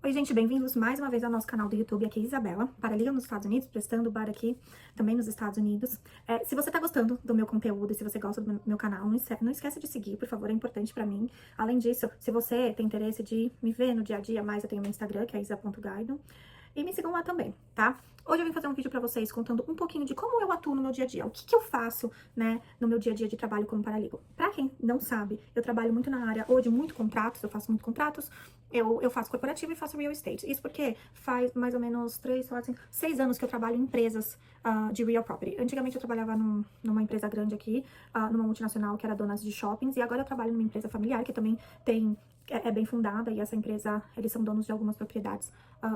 Oi, gente, bem-vindos mais uma vez ao nosso canal do YouTube. Aqui é Isabela, paralegal nos Estados Unidos, prestando bar aqui também nos Estados Unidos. Se você tá gostando do meu conteúdo e se você gosta do meu canal, não esqueça de seguir, por favor, é importante pra mim. Além disso, se você tem interesse de me ver no dia a dia mais, eu tenho meu Instagram, que é isa.guido. E me sigam lá também, tá? Hoje eu vim fazer um vídeo pra vocês contando um pouquinho de como eu atuo no meu dia a dia, o que que eu faço, né, no meu dia a dia de trabalho como paralegal. Pra quem não sabe, eu trabalho muito na área ou de muito contratos, eu faço muito contratos, eu faço corporativo e faço real estate. Isso porque faz mais ou menos 6 anos que eu trabalho em empresas de real property. Antigamente eu trabalhava numa empresa grande aqui, numa multinacional que era dona de shoppings, e agora eu trabalho numa empresa familiar que também é bem fundada, e essa empresa, eles são donos de algumas propriedades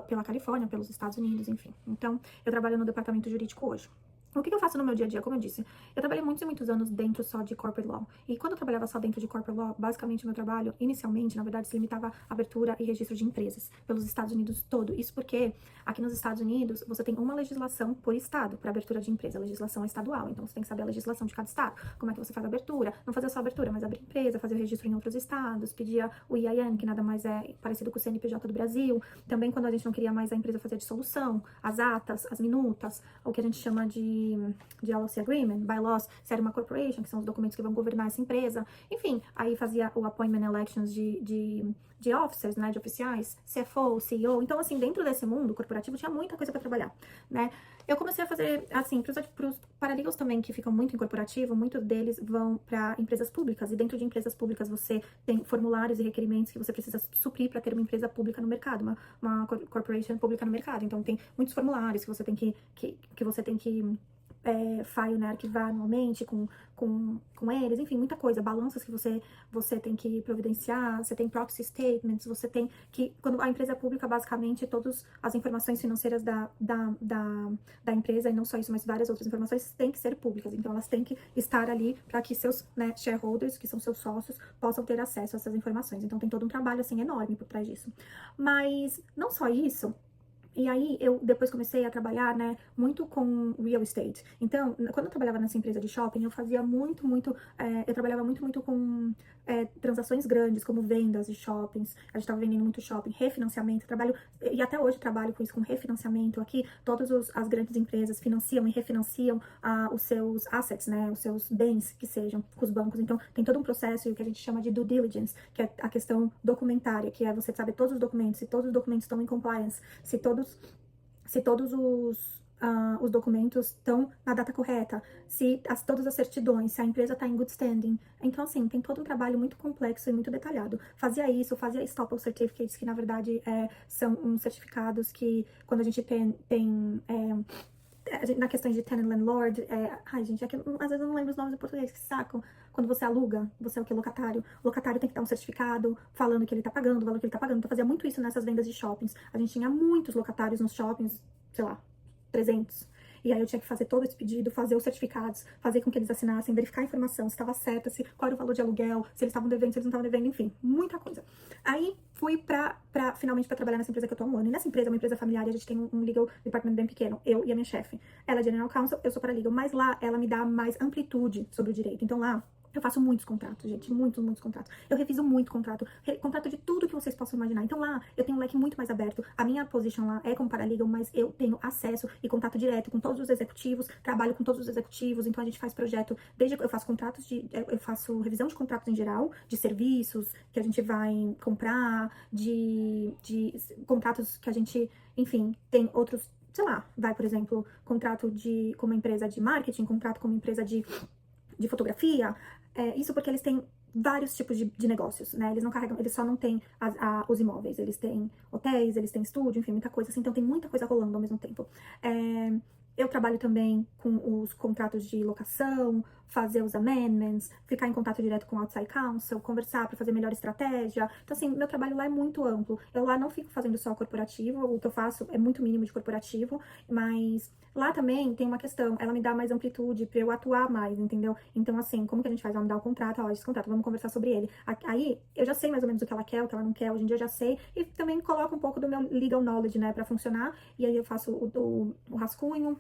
pela Califórnia, pelos Estados Unidos, enfim. Então, eu trabalho no departamento jurídico hoje. O que eu faço no meu dia a dia? Como eu disse, eu trabalhei muitos e muitos anos dentro só de corporate law. E quando eu trabalhava só dentro de corporate law, basicamente o meu trabalho, inicialmente, na verdade, se limitava à abertura e registro de empresas pelos Estados Unidos todo. Isso porque aqui nos Estados Unidos você tem uma legislação por estado para abertura de empresa. A legislação é estadual, então você tem que saber a legislação de cada estado. Como é que você faz a abertura? Não fazer só a abertura, mas abrir empresa, fazer o registro em outros estados, pedir o EIN, que nada mais é parecido com o CNPJ do Brasil. Também quando a gente não queria mais a empresa fazer a dissolução, as atas, as minutas, o que a gente chama de LLC Agreement, bylaws, se era uma corporation, que são os documentos que vão governar essa empresa. Enfim, aí fazia o appointment elections de officers, né, de oficiais, CFO, CEO. Então, assim, dentro desse mundo corporativo tinha muita coisa para trabalhar, né? Eu comecei a fazer, assim, pros paralegals também que ficam muito em corporativo, muitos deles vão para empresas públicas, e dentro de empresas públicas você tem formulários e requerimentos que você precisa suprir para ter uma empresa pública no mercado, uma corporation pública no mercado. Então, tem muitos formulários que você tem que você tem que file, né, arquivar anualmente com eles, enfim, muita coisa, balanças que você tem que providenciar, você tem proxy statements, você tem que, quando a empresa é pública, basicamente, todas as informações financeiras da empresa, e não só isso, mas várias outras informações, têm que ser públicas, então elas têm que estar ali para que seus, né, shareholders, que são seus sócios, possam ter acesso a essas informações, então tem todo um trabalho, assim, enorme por trás disso. Mas, não só isso, e aí, eu depois comecei a trabalhar, né, muito com real estate. Então, quando eu trabalhava nessa empresa de shopping, eu fazia eu trabalhava muito com transações grandes, como vendas de shoppings. A gente estava vendendo muito shopping, refinanciamento. E até hoje trabalho com isso, com refinanciamento. Aqui, todas as grandes empresas financiam e refinanciam os seus assets, né, os seus bens, que sejam, com os bancos. Então, tem todo um processo, o que a gente chama de due diligence, que é a questão documentária, que é você saber todos os documentos, se todos os documentos estão em compliance, se todos os documentos estão na data correta, se todas as certidões, se a empresa está em good standing. Então, assim, tem todo um trabalho muito complexo e muito detalhado. Fazia Estoppel Certificates, que na verdade são uns certificados que, quando a gente na questão de tenant landlord, ai gente, às vezes eu não lembro os nomes em português, que saco. Quando você aluga, você é o que? Locatário. O locatário tem que dar um certificado falando que ele tá pagando, o valor que ele tá pagando. Então, fazia muito isso nessas vendas de shoppings. A gente tinha muitos locatários nos shoppings, sei lá, 300. E aí eu tinha que fazer todo esse pedido, fazer os certificados, fazer com que eles assinassem, verificar a informação, se estava certa, qual era o valor de aluguel, se eles estavam devendo, se eles não estavam devendo, enfim, muita coisa. Aí fui finalmente pra trabalhar nessa empresa que eu tô há um ano. E nessa empresa, é uma empresa familiar, e a gente tem um legal department bem pequeno, eu e a minha chefe. Ela é general counsel, eu sou paralegal, mas lá ela me dá mais amplitude sobre o direito. Então lá eu faço muitos contratos, gente, muitos contratos. Eu reviso muito contrato de tudo que vocês possam imaginar. Então lá eu tenho um leque muito mais aberto. A minha position lá é como paralegal, mas eu tenho acesso e contato direto com todos os executivos, trabalho com todos os executivos, então a gente faz projeto, eu faço eu faço revisão de contratos em geral, de serviços que a gente vai comprar, de contratos que a gente, enfim, tem outros, sei lá, por exemplo, contrato com uma empresa de marketing, contrato com uma empresa de fotografia, isso porque eles têm vários tipos de negócios, né? Eles não carregam, eles só não têm os imóveis, eles têm hotéis, eles têm estúdio, enfim, muita coisa assim, então tem muita coisa rolando ao mesmo tempo. Eu trabalho também com os contratos de locação, fazer os amendments, ficar em contato direto com o outside counsel, conversar para fazer melhor estratégia. Então, assim, meu trabalho lá é muito amplo. Eu lá não fico fazendo só corporativo, o que eu faço é muito mínimo de corporativo, mas lá também tem uma questão, ela me dá mais amplitude para eu atuar mais, entendeu? Então, assim, como que a gente faz? Ela me dá o contrato, ó, esse contrato, vamos conversar sobre ele. Aí, eu já sei mais ou menos o que ela quer, o que ela não quer, hoje em dia eu já sei, e também coloco um pouco do meu legal knowledge, né, para funcionar, e aí eu faço o rascunho,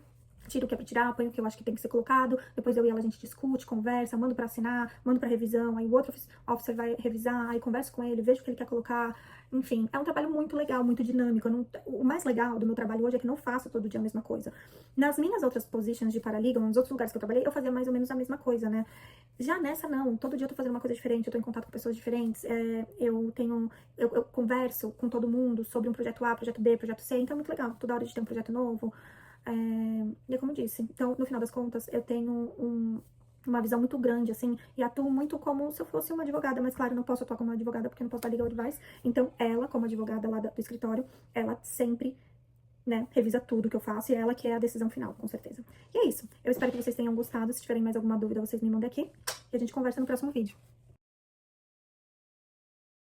tiro o que é pra tirar, ponho o que eu acho que tem que ser colocado, depois eu e ela a gente discute, conversa, mando pra assinar, mando pra revisão, aí o outro officer vai revisar, aí converso com ele, vejo o que ele quer colocar, enfim, é um trabalho muito legal, muito dinâmico. O mais legal do meu trabalho hoje é que não faço todo dia a mesma coisa. Nas minhas outras positions de paralegal, nos outros lugares que eu trabalhei, eu fazia mais ou menos a mesma coisa, né? Já nessa, não. Todo dia eu tô fazendo uma coisa diferente, eu tô em contato com pessoas diferentes, eu converso com todo mundo sobre um projeto A, projeto B, projeto C, então é muito legal. Toda hora a gente tem um projeto novo. E é como eu disse, então, no final das contas, eu tenho uma visão muito grande, assim, e atuo muito como se eu fosse uma advogada, mas claro, não posso atuar como uma advogada porque eu não posso dar legal advice. Então, ela, como advogada lá do escritório, ela sempre, né, revisa tudo que eu faço e ela que é a decisão final, com certeza. E é isso. Eu espero que vocês tenham gostado. Se tiverem mais alguma dúvida, vocês me mandem aqui e a gente conversa no próximo vídeo.